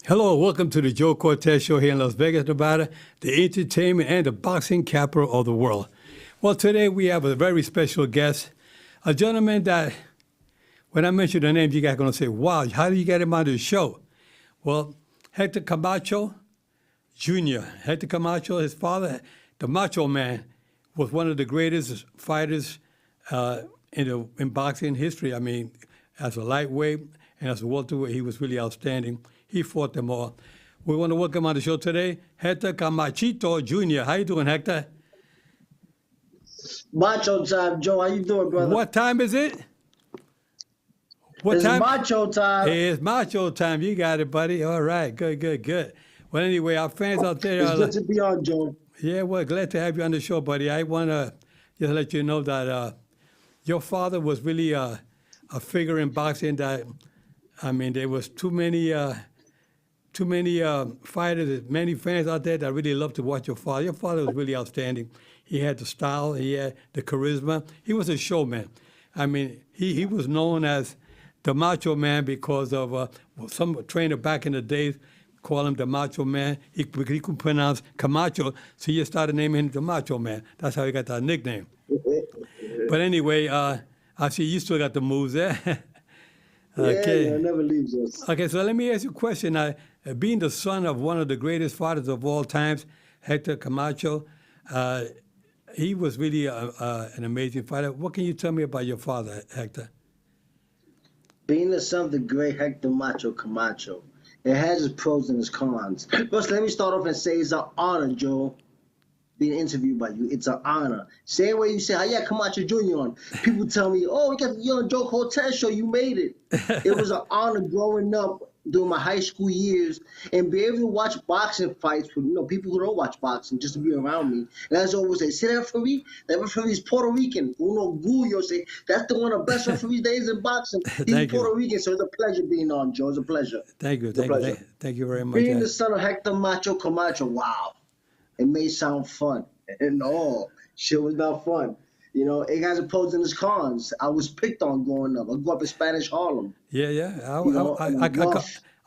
Hello, welcome to the Joe Cortez Show here in Las Vegas, Nevada, the entertainment and the boxing capital of the world. Well, today we have a very special guest, a gentleman that, when I mention the name, you guys are going to say, wow, how do you get him on the show? Well, Hector Camacho Jr. Hector Camacho, his father, the Macho Man, was one of the greatest fighters in boxing history. I mean, as a lightweight and as a welterweight, he was really outstanding. He fought them all. We want to welcome on the show today, Hector Camachito Jr. How you doing, Hector? Macho time, Joe. How you doing, brother? What time is it? What It's time? macho time. It's macho time. You got it, buddy. All right. Good. Well, anyway, our fans out there. It's good to be on, Joe. Yeah, well, glad to have you on the show, buddy. I want to just let you know that your father was really a figure in boxing that, I mean, there was too many fighters, many fans out there that really love to watch your father. Your father was really outstanding. He had the style, he had the charisma. He was a showman. I mean, he was known as the Macho Man because of some trainer back in the days called him the Macho Man. He couldn't pronounce Camacho, so he just started naming him the Macho Man. That's how he got that nickname. But anyway, I see you still got the moves there. Okay. Yeah, it never leaves us. Okay, so let me ask you a question. Being the son of one of the greatest fighters of all times, Hector Camacho, he was really an amazing fighter. What can you tell me about your father, Hector? Being the son of the great Hector Macho Camacho, it has its pros and its cons. First, let me start off and say it's an honor, Joe, being interviewed by you. It's an honor. Same way you say, I got Camacho Jr. on. People tell me, oh, we got you on Joe Cortez Show. You made it. It was an honor growing up during my high school years and be able to watch boxing fights with people who don't watch boxing just to be around me. And as I always say, see that referee? That referee is Puerto Rican. Uno Gullo say that's the one of the best referees there is in boxing. He's Puerto Rican, so it's a pleasure being on, Joe. It's a pleasure. Thank you. Thank you very much. Being the son of Hector Macho Camacho, wow. It may sound fun. And no, shit was not fun. You know, it has its pros and its cons. I was picked on growing up. I grew up in Spanish Harlem. Yeah.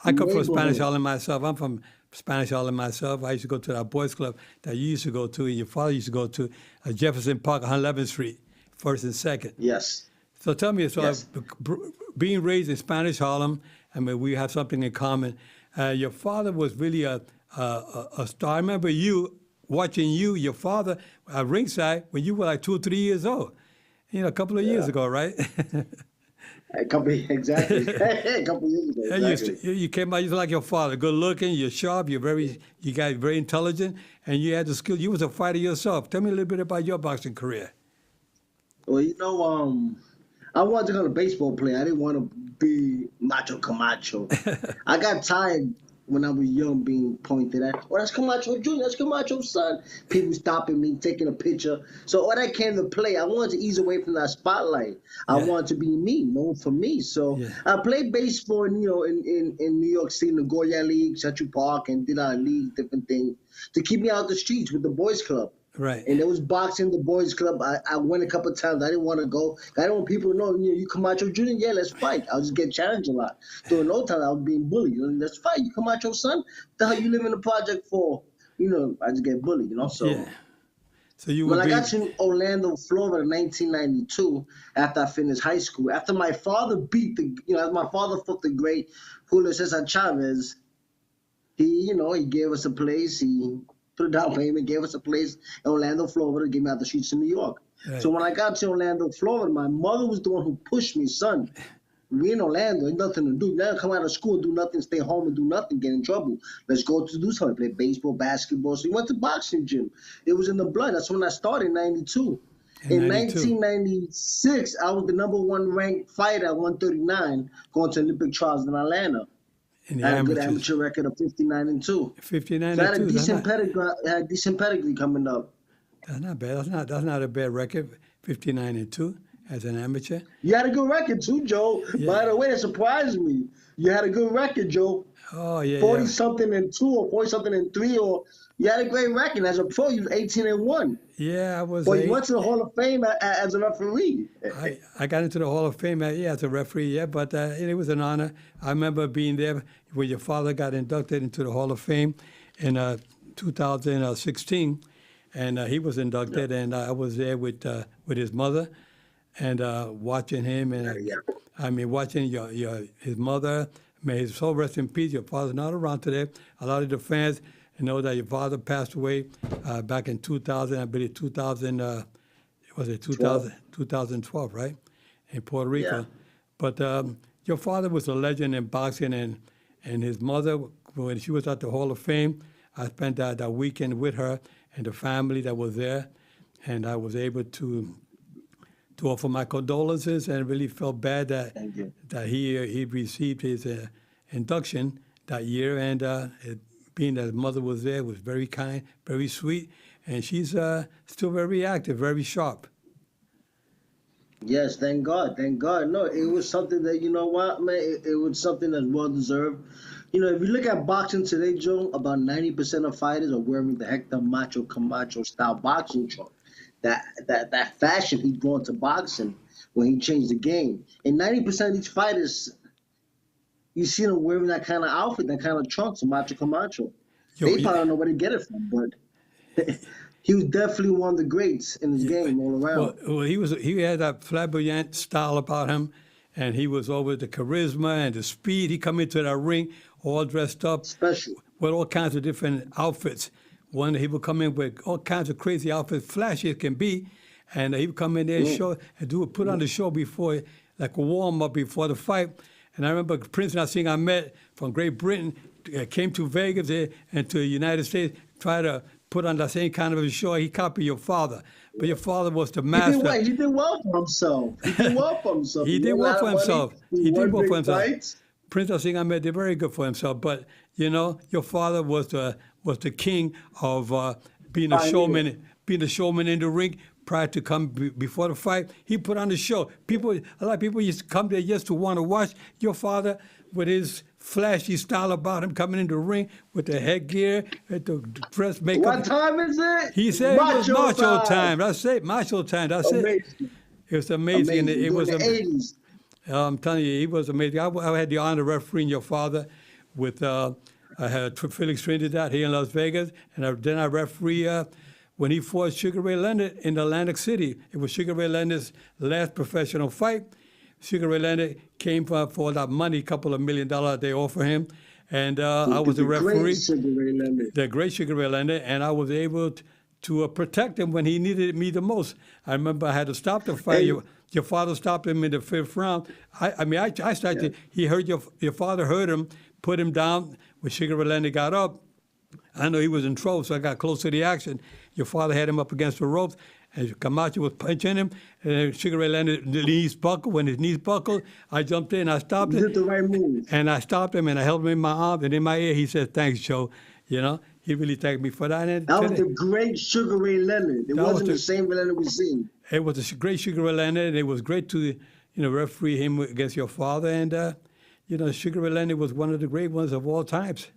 I come from Spanish Harlem myself. I'm from Spanish Harlem myself. I used to go to that boys club that you used to go to and your father used to go to, Jefferson Park on 11th Street, 1st and 2nd. Yes. So tell me, being raised in Spanish Harlem, I mean, we have something in common. Your father was really a star. I remember watching your father at ringside when you were like 2 or 3 years old. You know, a couple of years ago, right? Exactly. A couple of years ago. Exactly. You came out, you like your father, good looking, you're sharp, you guys very intelligent, and you had the skill. You was a fighter yourself. Tell me a little bit about your boxing career. Well, I wanted to go to baseball player. I didn't want to be Macho Camacho. I got tired when I was young being pointed at. Oh, that's Camacho Jr., that's Camacho's son. People stopping me, taking a picture. So when I came to play, I wanted to ease away from that spotlight. I wanted to be me, known for me. So I played baseball in New York City, in the Goya League, Central Park, and did our league, different things, to keep me out the streets with the boys club. Right. And there was boxing, the boys club. I went a couple of times. I didn't want to go. I didn't want people to know, you Camacho Jr., yeah, let's fight. I was just getting challenged a lot. During no time, I was being bullied. Let's fight. You Camacho son? What the hell you live in the project for? I just get bullied, So, So when I got to Orlando, Florida in 1992, after I finished high school, after my father my father fought the great Julio Cesar Chavez, he gave us a place. He put a down payment, gave us a place in Orlando, Florida, gave me out the streets of New York. Right. So when I got to Orlando, Florida, my mother was the one who pushed me, son. We in Orlando, ain't nothing to do. Now come out of school, do nothing, stay home and do nothing, get in trouble. Let's go to do something, play baseball, basketball. So we went to boxing gym. It was in the blood. That's when I started in 92. In 1996, I was the #1 ranked fighter at 139, going to Olympic trials in Atlanta. I had a good amateur record of 59-2. 59-2. So I had a decent pedigree coming up. That's not bad. That's not a bad record. 59-2 as an amateur. You had a good record too, Joe. Yeah. By the way, that surprised me. You had a good record, Joe. Oh yeah. 40-something and 2 or 40-something and 3 or You had a great record as a pro. You was 18-1. Yeah, I was Well, you eight. went to the Hall of Fame as a referee. I got into the Hall of Fame, yeah, as a referee, yeah, but it was an honor. I remember being there when your father got inducted into the Hall of Fame in 2016, and he was inducted, and I was there with his mother, and watching him, and Yeah. I mean, watching his mother. May his soul rest in peace. Your father's not around today. A lot of the fans know that your father passed away back in 2000, I believe 2000. Was it 2012, right? In Puerto Rico. Yeah. But your father was a legend in boxing, and his mother, when she was at the Hall of Fame, I spent that weekend with her and the family that was there, and I was able to offer my condolences, and really felt bad that Thank you. he received his induction that year, and being that his mother was there, was very kind, very sweet, and she's still very active, very sharp. Yes, thank God, thank God. No, it was something that, you know what, man, it was something that's well deserved. You know, if you look at boxing today, Joe, about 90% of fighters are wearing the Hector Camacho style boxing trunk. That fashion he brought to boxing when he changed the game. And 90% of these fighters, you see them wearing that kind of outfit, that kind of trunks, Macho Camacho. They probably don't know where to get it from, but he was definitely one of the greats in his game all around. Well, he had that flamboyant style about him, and he was always the charisma and the speed. He come into that ring all dressed up, Special. with all kinds of different outfits. One, he would come in with all kinds of crazy outfits, flashy as can be, and he would come in there and show and put on the show before, like a warm up before the fight. And I remember Prince Nassim I met from Great Britain came to Vegas and to the United States, tried to put on the same kind of a show. He copied your father, but your father was the master. He did well for himself. He did well for himself. He did well for himself. He did well for himself. Fights. Prince Nassim Ahmed did very good for himself, but you know, your father was the king of being a showman in the ring. Prior to before the fight, he put on the show. A lot of people used to come there just to want to watch your father with his flashy style about him coming in the ring with the headgear, with the dress makeup. What time is it? He said it was macho time. That's it, macho time. That's it. It was amazing. It was the 80s. I'm telling you, he was amazing. I had the honor of refereeing your father with I had Felix Trinidad here in Las Vegas, and then I referee when he fought Sugar Ray Leonard in Atlantic City. It was Sugar Ray Leonard's last professional fight. Sugar Ray Leonard came for that money, couple of $1 million they offered him, and I was a referee. The great Sugar Ray Leonard, and I was able to protect him when he needed me the most. I remember I had to stop the fight. Hey. Your father stopped him in the 5th round. I started. Yeah. He heard your father heard him, put him down. When Sugar Ray Leonard got up, I know he was in trouble, so I got close to the action. Your father had him up against the ropes, and Camacho was punching him, and Sugar Ray Leonard, the knees buckled. When his knees buckled, I jumped in, I stopped him. You did the right move. And I stopped him, and I held him in my arm, and in my ear, he said, "Thanks, Joe." You know, he really thanked me for that. And that was the great Sugar Ray Leonard. It wasn't the same Ray Leonard we've seen. It was a great Sugar Ray Leonard, and it was great to, referee him against your father. And, Sugar Ray Leonard was one of the great ones of all times.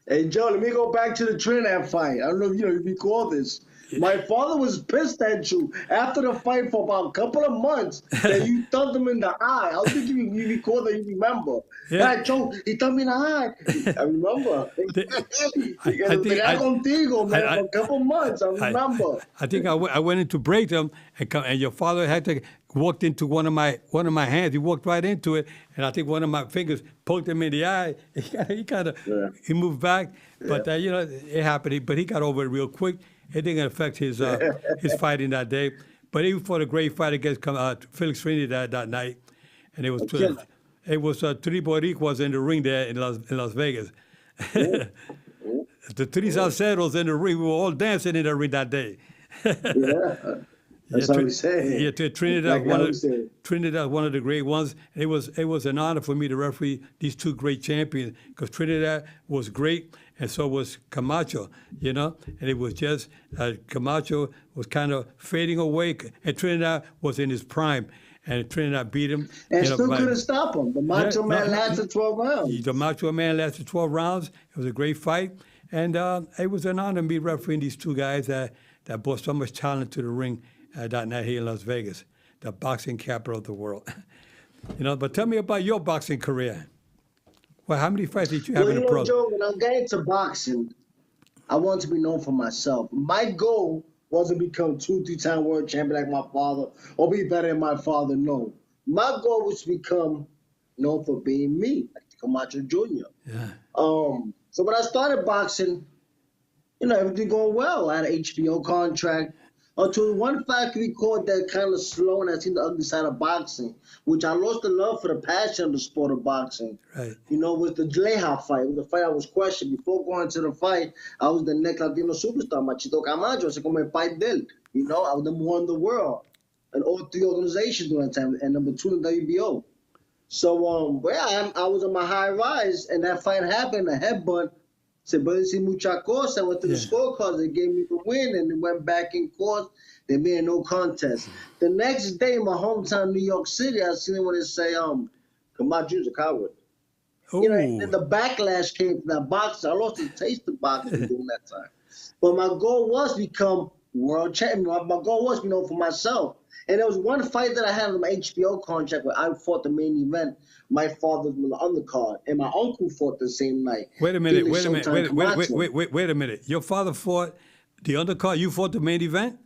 Hey, Joe, let me go back to the Trinidad fight. I don't know if you recall this. My father was pissed at you after the fight for about a couple of months that you thumped him in the eye. I don't think you recall that, you remember. Yeah, Joe, he thumped me in the eye. I remember. I contigo, man, for a couple of months. I remember. I think I went in to break them, and your father had to walked into one of my hands. He walked right into it, and I think one of my fingers poked him in the eye. He moved back, but it happened. But he got over it real quick. It didn't affect his fighting that day. But he fought a great fight against Felix Trinidad that night, and it was three Boricuas in the ring there in Las Vegas. The three Salceros in the ring. We were all dancing in the ring that day. That's what we say. Yeah, Trinidad, Trinidad, one of the great ones. It was an honor for me to referee these two great champions, because Trinidad was great, and so was Camacho, And it was just Camacho was kind of fading away, and Trinidad was in his prime, and Trinidad beat him. And still couldn't stop him. The Macho Man lasted 12 rounds. The Macho Man lasted 12 rounds. It was a great fight. And it was an honor to be refereeing these two guys that brought so much talent to the ring that night here in Las Vegas, the boxing capital of the world. But tell me about your boxing career. Well, how many fights did you have Well, in the pro? Joe, when I got into boxing, I wanted to be known for myself. My goal wasn't become 2, 3 time world champion like my father or be better than my father. No. My goal was to become known for being me, like Camacho Jr. Yeah. So when I started boxing, everything going well. I had an HBO contract until one factory called that kind of slow, and I seen the ugly side of boxing, which I lost the love for the passion of the sport of boxing. Right. Was the Leja fight. It was the fight I was questioned. Before going to the fight, I was the next Latino superstar, Machito Camacho. Se come el fight del. I was number 1 in the world in all 3 organizations during that time, and number 2 in WBO. So, I was on my high rise, and that fight happened, a headbutt. Se puede decir mucha cosa. I went to the scorecards. They gave me the win, and it went back in court. They made no contest. The next day, in my hometown, New York City, I seen when they say, Camacho's a coward. And the backlash came from that boxing. I lost the taste of boxing during that time. But my goal was to become world champion. My goal was to be known for myself. And there was one fight that I had on my HBO contract where I fought the main event. My father was on the undercard, and my uncle fought the same night. Wait a minute. Wait a minute. Your father fought the undercard. You fought the main event?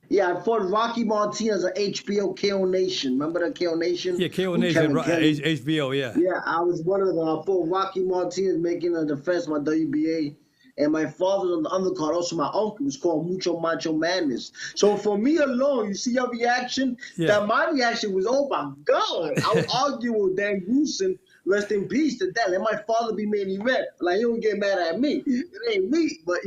Yeah, I fought Rocky Martinez on HBO KO Nation. Remember the KO Nation? Yeah, KO Nation, HBO, yeah. Yeah, I was one of them. I fought Rocky Martinez making a defense my WBA. And my father was on the undercard. Also, my uncle was called Mucho Macho Madness. So for me alone, you see your reaction? Yeah. That my reaction was, oh my God. I was arguing with Dan Goosen, rest in peace to that. Let my father be main event. Like, he don't get mad at me. It ain't me. But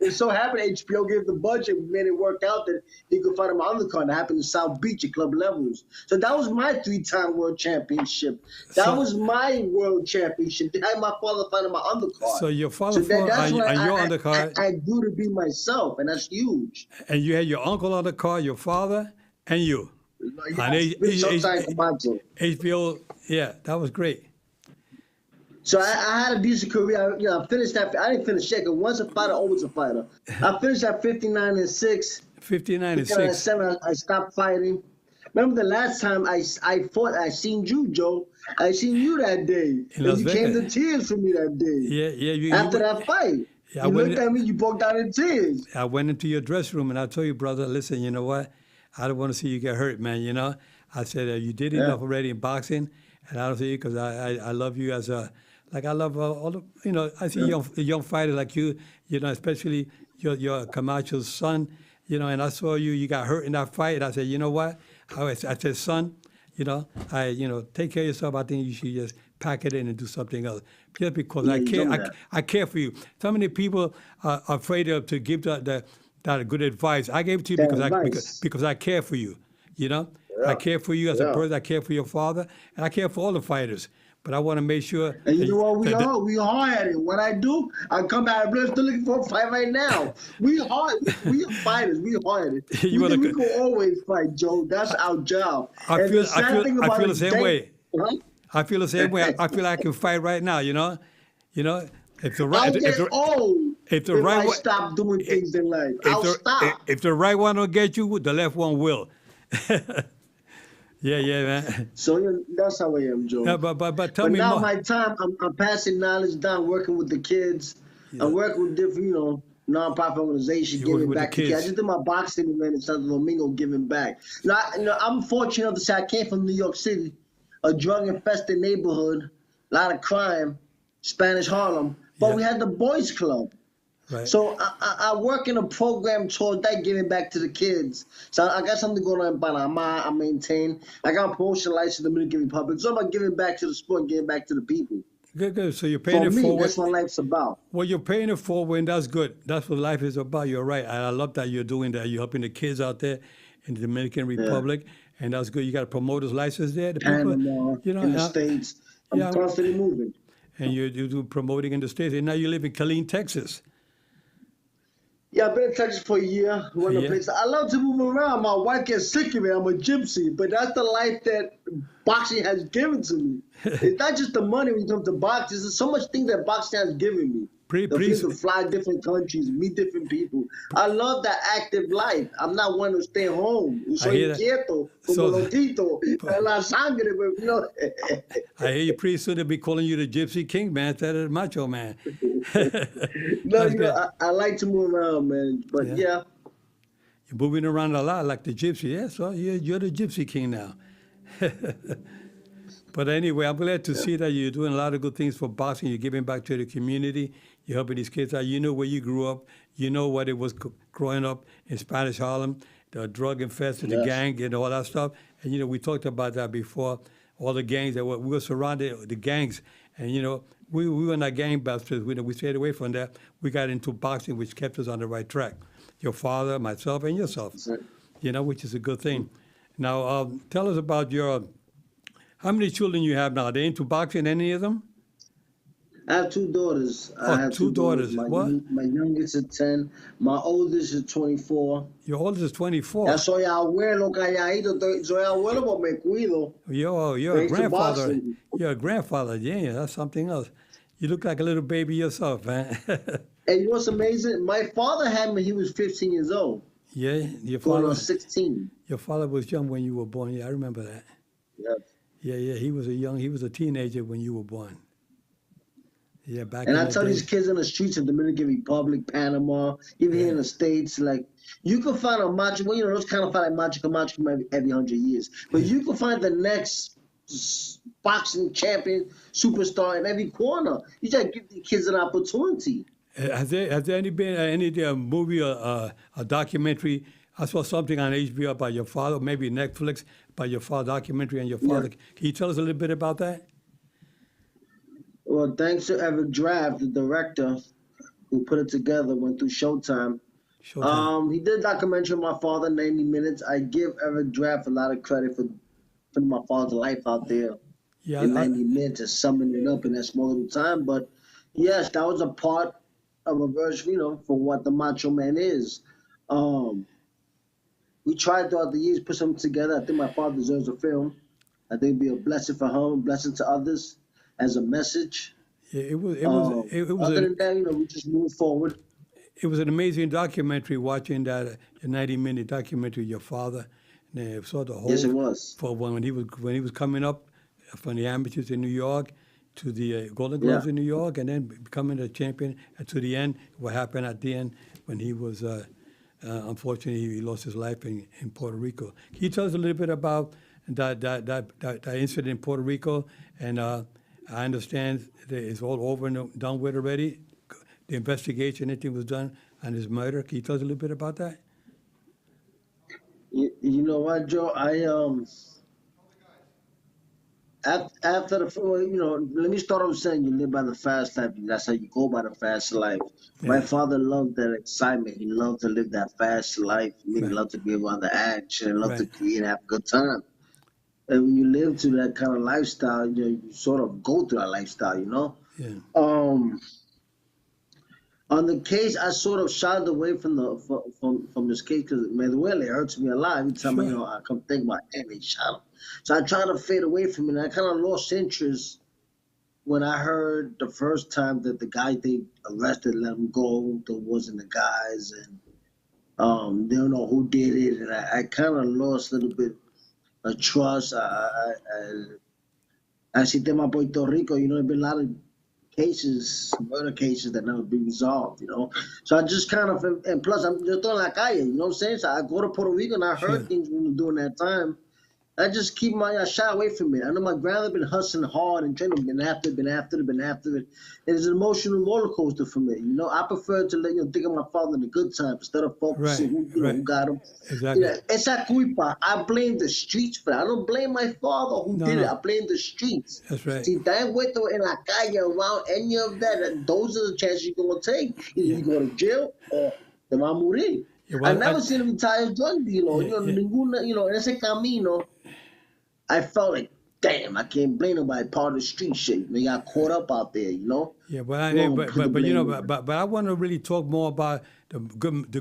it so happened HBO gave the budget, made it work out that he could fight on my undercard. That happened in South Beach at club levels. So that was my 3-time world championship. That was my world championship. I had my father fight on my undercard. So your father fought on your undercard. I grew to be myself, and that's huge. And you had your uncle on the card, your father, and you. On HBO, yeah, that was great. So I had a decent career. I finished that. I didn't finish yet, because once a fighter, always a fighter. I finished at 59-6. 59-6. I stopped fighting. Remember the last time I fought, I seen you, Joe. I seen you that day. And you came to tears for me that day. Yeah. After that fight. You looked at me, you broke down in tears. I went into your dressing room, and I told you, brother, listen, you know what? I don't want to see you get hurt, man, I said, you did enough already in boxing, and I don't see you because I love you as I love all the, I see young fighters like you, especially your Camacho's son, and I saw you got hurt in that fight, and I said, you know what? I said, son, take care of yourself. I think you should just pack it in and do something else. Just because I care for you. So many people are afraid to give that good advice. I gave it to you because I care for you. Yeah. I care for you as a person. I care for your father, and I care for all the fighters. But I want to make sure. And you know what? We hard at it. What I do, I come out of still looking for a fight right now. We hard. We fighters. We hard at it. We can always fight, Joe. That's our job. I feel the same way. Huh? I feel the same way. I feel I can fight right now. If the right, I'll get old if the right I stop doing things in life. I'll stop. If the right one will get you, the left one will. Yeah, man. So that's how I am, Joe. No, but tell me now more. My time, I'm passing knowledge down, working with the kids. Yeah. I'm working with different, nonprofit organizations, giving back to kids. I just did my boxing event in Santo Domingo, giving back. Now, I'm fortunate enough to say I came from New York City, a drug-infested neighborhood, a lot of crime, Spanish Harlem, but we had the Boys Club. Right. So I work in a program toward that, giving back to the kids. So I got something going on in Panama. I maintain. I got a promotion license in the Dominican Republic. So I'm about giving back to the sport, giving back to the people. Good. So you're paying it forward. forward. That's what life's about. Well, you're paying it forward, and that's good. That's what life is about. You're right. I love that you're doing that. You're helping the kids out there in the Dominican Republic, and that's good. You got a promoter's license there. The people, in the States. I'm constantly moving. And you do promoting in the States, and now you live in Killeen, Texas. Yeah, I've been in Texas for a year. I love to move around. My wife gets sick of me. I'm a gypsy, but that's the life that boxing has given to me. It's not just the money when it comes to boxing. There's so much things that boxing has given me. The freedom to fly different countries, meet different people. I love that active life. I'm not one to stay home. I Soy hear that. inquieto, como So, loquito, la sangre, but, you know. I hear you pretty soon they'll be calling you the Gypsy King, man, instead of the Macho Man. No, That's you know, good. I like to move around, man. But Yeah. yeah, You're moving around a lot like the Gypsy. Yeah, so you're the Gypsy King now. But anyway, I'm glad to see that you're doing a lot of good things for boxing. You're giving back to the community. You're helping these kids out. You know where you grew up. You know what it was growing up in Spanish Harlem, the drug infested, the yes, gang, and all that stuff. And, we talked about that before. All the gangs that we were surrounded, the gangs. And, we were not gangbusters. We stayed away from that. We got into boxing, which kept us on the right track. Your father, myself, and yourself, that's it. which is a good thing. Now, tell us about how many children you have now? Are they into boxing, any of them? I have two daughters. Oh, I have two two daughters. daughters. What? My youngest is 10. My oldest is 24. Your oldest is Ya 24. soy abuelo, calladito. Soy abuelo, but me cuido. You're a Thanks to grandfather. boxing. You're a grandfather. Yeah, that's something else. You look like a little baby yourself, man. And you know what's amazing? My father had me, he was 15 years old, Yeah, going on 16. your father was young when you were born. Yeah, I remember that. Yeah. Yeah, he was a teenager when you were born. Yeah, back And in I the tell these day. kids in the streets of Dominican Republic, Panama, even here in the States, like, you can find a macho, well, those kind of fight like Macho Camacho every 100 years. But you can find the next boxing champion, superstar in every corner. You just give the kids an opportunity. Has there been any movie or a documentary? I saw something on HBO about your father, maybe Netflix, about your father, documentary on your Yeah. father. Can you tell us a little bit about that? Well, thanks to Eric Draft, the director who put it together, went through Showtime. Showtime. He did a documentary on my father, 90 minutes. I give Eric Draft a lot of credit for putting my father's life out there Yeah, in 90 minutes and summing it up in that small little time. But yes, that was a part of a version, for what the Macho Man is. Um, we tried throughout the years to put something together. I think my father deserves a film. I think it'd be a blessing for him, a blessing to others as a message. yeah, Other than that, we just move forward. it was an amazing documentary watching that 90-minute documentary of your father. And I saw the Yes, it whole was. for when he was coming up from the amateurs in New York to the Golden Yeah. Gloves in New York, and then becoming a champion. And to the end, what happened at the end when he was unfortunately he lost his life in Puerto Rico. Can you tell us a little bit about that incident in Puerto Rico? And I understand that it's all over and done with already. The investigation, anything was done on his murder. Can you tell us a little bit about that? You know what, Joe? After let me start off saying you live by the fast life. That's how you go by the fast life. My Yeah. father loved that excitement. He loved to live that fast life. He Right. loved to be around the action, loved to Right. create and have a good time. And when you live through that kind of lifestyle, you sort of go through that lifestyle. Yeah. On the case, I sort of shied away from this case because me duele, it hurts me a lot every time Sure. I come think about, damn, they shot him. So I try to fade away from it. And I kind of lost interest when I heard the first time that the guy they arrested let him go. There wasn't the guys, and they don't know who did it, and I kind of lost a little bit of trust. I see them in Puerto Rico. There's been a lot of murder cases that never been resolved. So I just kind of, and plus I'm just on la calle, you know what I'm saying? So I go to Puerto Rico and I Sure. heard things when we were doing that time. I just keep I shy away from it. I know my grandmother been hustling hard and trying to been after it. And it's an emotional roller coaster for me. I prefer to think of my father in the good times instead of focusing Right. who Right. got him. Exactly. Esa culpa. I blame the streets for that. I don't blame my father who No, did it. no. I blame the streets. That's right. Si está envuelto en la calle around any of that, and those are the chances you're going to take. Either you go to jail or te va a morir. Yeah, well, I never seen a retired drug dealer. Yeah, yeah. Ninguna, en ese camino, I felt like, damn, I can't blame nobody. Part of the street shit. They got caught up out there. Yeah, Wrong, but put the but blame on but I want to really talk more about the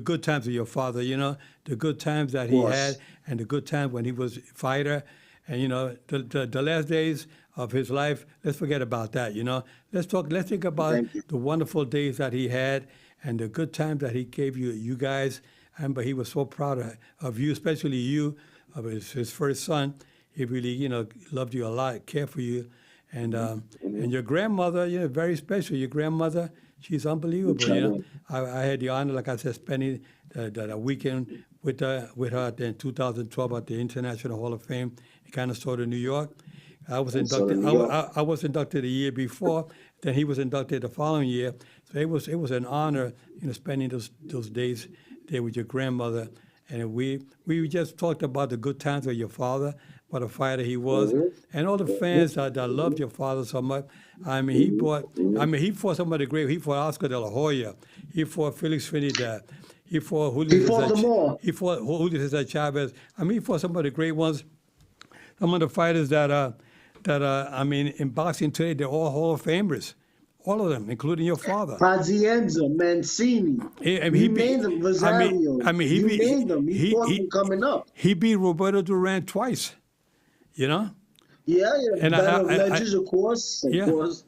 good times of your father. The good times that he course. had, and the good times when he was a fighter. And the last days, of his life, let's forget about that, you know. Let's think about Thank you. the wonderful days that he had and the good times that he gave you guys. And but he was so proud of you, especially you, of his first son. He really, you know, loved you a lot, cared for you. And your grandmother, you know, very special. Your grandmother, she's unbelievable, you know. I had the honor, like I said, spending the weekend with her in 2012 at the International Hall of Fame in Canastota, New York. I was inducted. I was inducted a year before. Then he was inducted the following year. So it was an honor, you know, spending those days there with your grandmother. And we just talked about the good times of your father, what a fighter he was, and all the fans that loved your father so much. I mean, he fought some of the great. He fought Oscar De La Hoya. He fought Felix Trinidad. He fought Julio. He fought them all. He fought Julio Cesar Chavez. I mean, he fought some of the great ones. Some of the fighters that I mean, in boxing today, they're all Hall of Famers. All of them, including your father. Pazienza, Mancini. He named them, Rosario. He named them. He fought them coming up. He beat Roberto Duran twice. You know? Yeah. And Battle of Legends, of course. Of Yeah. course.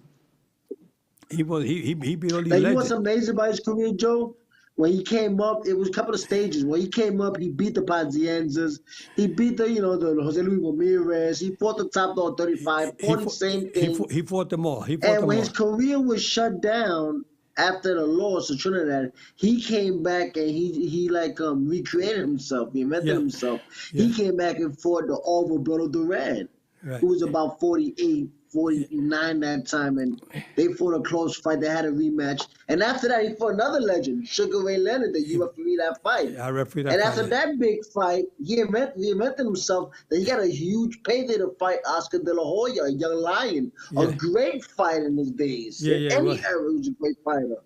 He beat all these Like, you know legends. what's amazing about his career, Joe? When he came up, it was a couple of stages. When he came up, he beat the Pazienzas. He beat the Jose Luis Ramirez. He fought the top dog 35. Fought the same thing. He fought them all. And when his career was shut down after the loss of Trinidad, he came back and he recreated himself. He invented himself. Yeah. He came back and fought the all Roberto Duran, who was about 48, 49 that time, and they fought a close fight. They had a rematch, and after that, he fought another legend, Sugar Ray Leonard, that you refereed that fight. I refereed that And fight. after that big fight, he invented himself. Then he got a huge payday to fight Oscar De La Hoya, a young lion, a great fighter in his days. In any era, he was a great fighter.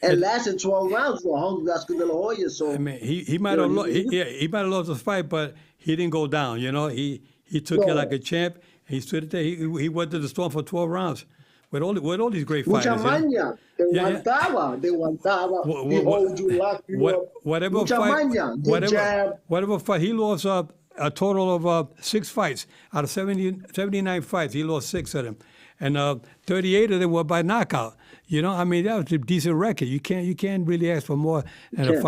And lasted 12 rounds for a hungry Oscar De La Hoya. So I mean, he might have lost the fight, but he didn't go down. You know, he took it like a champ. He stood there. He weathered the storm for 12 rounds with all these great fighters. Mucha maña. They aguantaba. He hold you, lock you up. Whatever Mucha fight, maña. Good jab. whatever fight, he lost a total of 6 fights out of 79 fights. He lost 6 of them, and 38 of them were by knockout. You know, I mean, that was a decent record. You can't really ask for more than a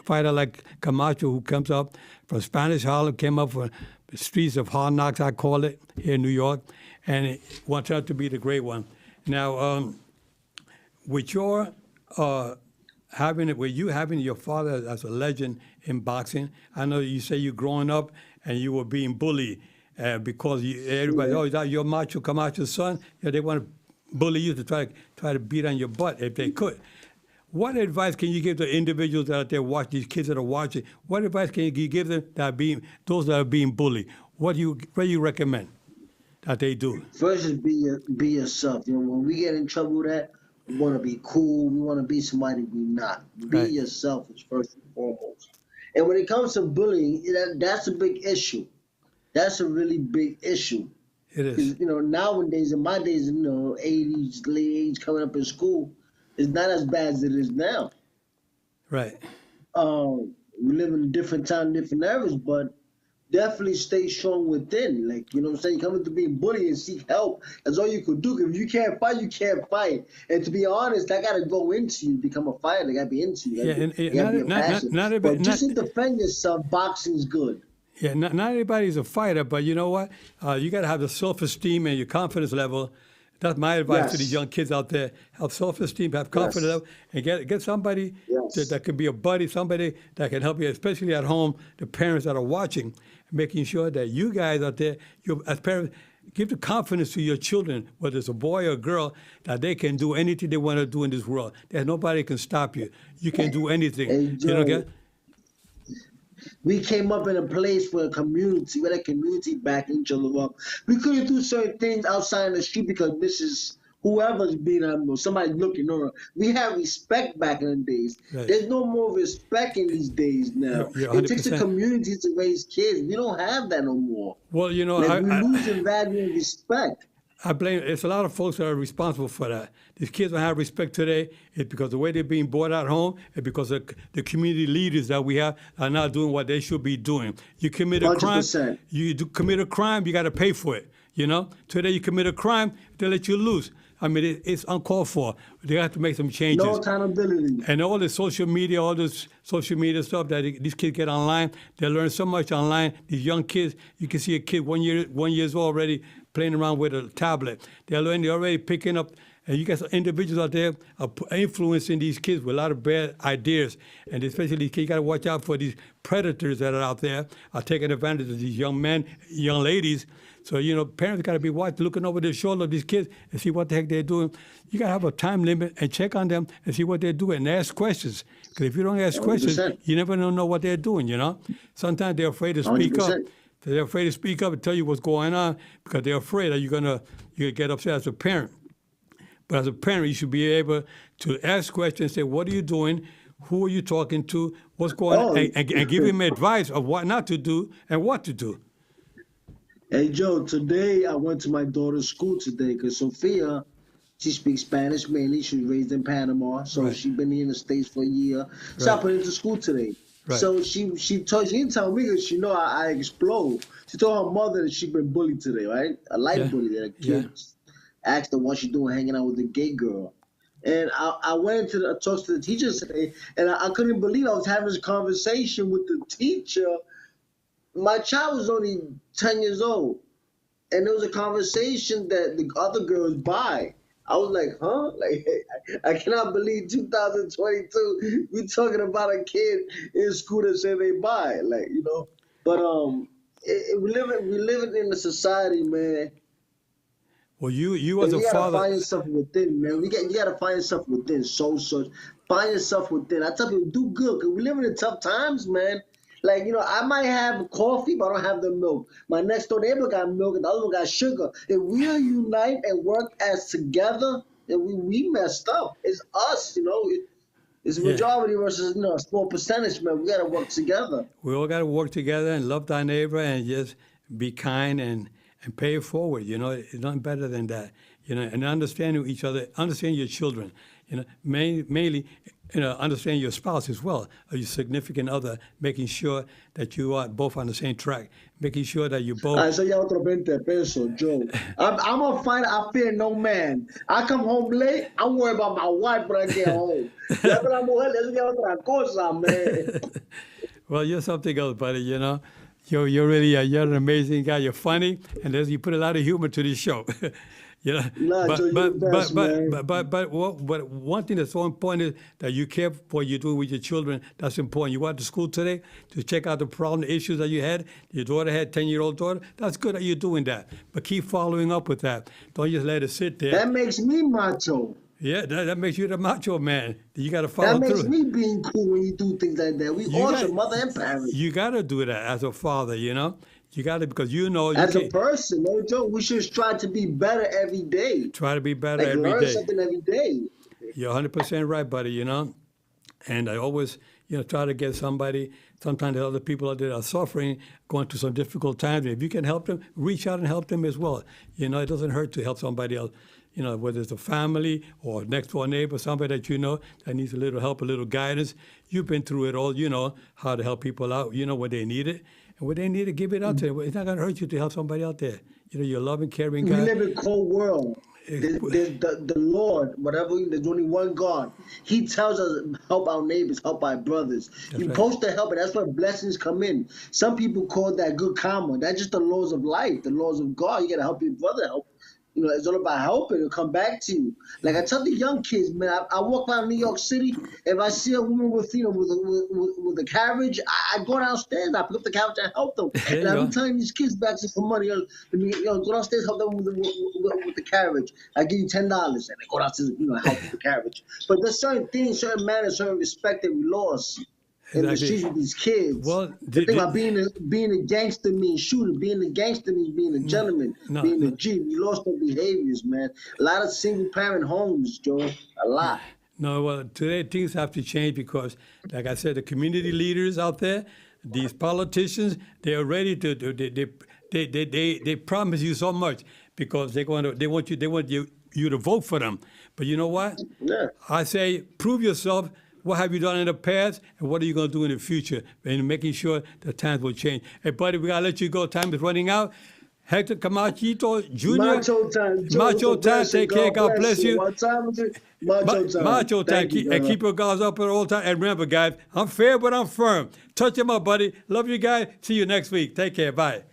fighter like Camacho, who comes up from Spanish Harlem, came up from the streets of hard knocks, I call it, here in New York, and it wants out to be the great one. Now, with your having your father as a legend in boxing, I know you say you're growing up and you were being bullied because everybody, is that your Macho Camacho's son? Yeah, they want to bully you to try to beat on your butt if they could. What advice can you give to individuals that are there watching, these kids that are watching? What advice can you give them those that are being bullied? What do you recommend that they do? First is be yourself. You know, when we get in trouble with that, we want to be cool. We want to be somebody we're not. Be yourself is first and foremost. And when it comes to bullying, that's a big issue. That's a really big issue. It is. You know, nowadays, in my days, 80s, late 80s, coming up in school, it's not as bad as it is now. Right. We live in a different time, different eras, but definitely stay strong within. Like, you know what I'm saying? Coming to being bullied and seek help. That's all you could do. If you can't fight, you can't fight. And to be honest, that got to go into you to become a fighter. They got to be into you. But just to defend yourself, boxing's good. Yeah, not everybody's a fighter, but you know what? You got to have the self-esteem and your confidence level. That's my advice to these young kids out there. Have self-esteem, have confidence level, and get somebody that can be a buddy, somebody that can help you, especially at home, the parents that are watching, making sure that you guys out there, as parents, give the confidence to your children, whether it's a boy or a girl, that they can do anything they want to do in this world. That nobody can stop you. You can do anything. Hey, you know, okay? We came up in a place where we had a community backing each other up. We couldn't do certain things outside in the street because Mrs. Whoever's being somebody looking on. We had respect back in the days. Right. There's no more respect in these days now. It takes a community to raise kids. We don't have that no more. Well, you know, we're losing value and respect. I blame it's a lot of folks that are responsible for that. These kids don't have respect today. It's because the way they're being brought at home, and because of the community leaders that we have are not doing what they should be doing. You commit a 100%. crime, you commit a crime, you got to pay for it. You know, today you commit a crime, they let you loose. I mean, it's uncalled for. They have to make some changes. No accountability. And all this social media stuff that these kids get online, they learn so much online. These young kids, you can see a kid 1 years old already playing around with a tablet. They're already picking up. And you got some individuals out there influencing these kids with a lot of bad ideas. And especially, you got to watch out for these predators that are out there, are taking advantage of these young men, young ladies. So, you know, parents got to be watching, looking over their shoulder of these kids and see what the heck they're doing. You got to have a time limit and check on them and see what they're doing and ask questions. Because if you don't ask questions, 100%. you never know what they're doing, you know. Sometimes they're afraid to speak up. 100%. They're afraid to speak up and tell you what's going on because they're afraid that you get upset as a parent. But as a parent, you should be able to ask questions, say, what are you doing? Who are you talking to? What's going on? And give him advice of what not to do and what to do. Hey, Joe, today I went to my daughter's school today because Sophia, she speaks Spanish mainly. She was raised in Panama, so Right. she's been here in the States for a year. So I Right. put her into school today. Right. So she didn't tell me because she know I explode. She told her mother that she been bullied today, right? A light Yeah. bully that a Yeah. kid asked her what she doing hanging out with a gay girl. And I went into talked to the teacher today, and I couldn't believe I was having this conversation with the teacher. My child was only 10 years old, and there was a conversation that the other girl was bi. I was like, huh? Like, I cannot believe 2022, we talking about a kid in school that said they bi. Like, you know. But we living in a society, man. Well, you as a You gotta father, find yourself within, man. You gotta find yourself within. Soul search. Find yourself within. I tell people, do good, because we living in tough times, man. Like, you know, I might have coffee, but I don't have the milk. My next door neighbor got milk, and the other one got sugar. If we unite and work as together, then we messed up. It's us, you know. It's a Yeah. majority versus, you know, a small percentage, man. We gotta work together. we all got to work together and love thy neighbor and just be kind and pay it forward. You know, it's nothing better than that. You know, and understanding each other, understanding your children. You know, mainly, you know, understanding your spouse as well, or your significant other, making sure that you are both on the same track, making sure that you both. Eso ya otro 20 pesos, Joe. I'm a fighter. I fear no man. I come home late. I'm worried about my wife when I get home. Ya con la mujer, eso ya otra cosa, man. Well, you're something else, buddy. You know, you're really you're an amazing guy. You're funny, and you put a lot of humor to this show. You know, Nah, Joe, you're the best, man. but one thing that's so important is that you care for what you're doing with your children. That's important. You went to school today to check out the problem, the issues that you had. Your daughter had 10-year-old daughter. That's good that you're doing that, but keep following up with that. Don't just let it sit there. That makes me macho. Yeah, that makes you the macho man. You got to follow That makes through. me being cool when you do things like that. We You awesome, got- mother and parents. You got to do that as a father. You know, you got to because you know you As a can't person, no joke, we should strive to be better every day. try to be better Like every learn day. something every day. You're 100% right, buddy, you know. And I always, you know, try to get somebody, sometimes there are other people out there that are suffering, going through some difficult times. If you can help them, reach out and help them as well. You know, it doesn't hurt to help somebody else, you know, whether it's a family or next door neighbor, somebody that you know that needs a little help, a little guidance. You've been through it all. You know how to help people out. You know when they need it. And when they need it, give it out to them. It's not going to hurt you to help somebody out there. You know, you're a loving, caring We guy. live in a cold world. There's the Lord, whatever, there's only one God. He tells us, help our neighbors, help our brothers. You're right. supposed to help, and that's where blessings come in. Some people call that good karma. That's just the laws of life, the laws of God. You got to help your brother help. You know, it's all about helping. It'll come back to you. Like I tell the young kids, man, I walk around New York City. If I see a woman with, you know, with a carriage, I go downstairs. I pick up the carriage and help them. There And you I've go. been telling these kids back for money, go downstairs, help them with the carriage. I give you $10, and they go downstairs, you know, help with the carriage. But there's certain things, certain manners, certain respect that we lost in the Exactly. streets with these kids. Well, the thing about being a gangster means shooting. Being a gangster means being a gentleman. no, being no. a G. We lost our behaviors, man. A lot of single parent homes, Joe. A lot. No, well, today things have to change because, like I said, the community leaders out there, these politicians, they are ready to do. They promise you so much because they want you to vote for them. But you know what? Yeah. I say, prove yourself. What have you done in the past, and what are you going to do in the future? And making sure that times will change. Hey, buddy, we got to let you go. Time is running out. Hector Camacho Jr. Macho time. Joe, Macho for time. blessing. Take care. God bless you. What time is it? Macho time. Macho time. Thank you, And brother. keep your guards up at all time. And remember, guys, I'm fair, but I'm firm. Touch him up, buddy. Love you guys. See you next week. Take care. Bye.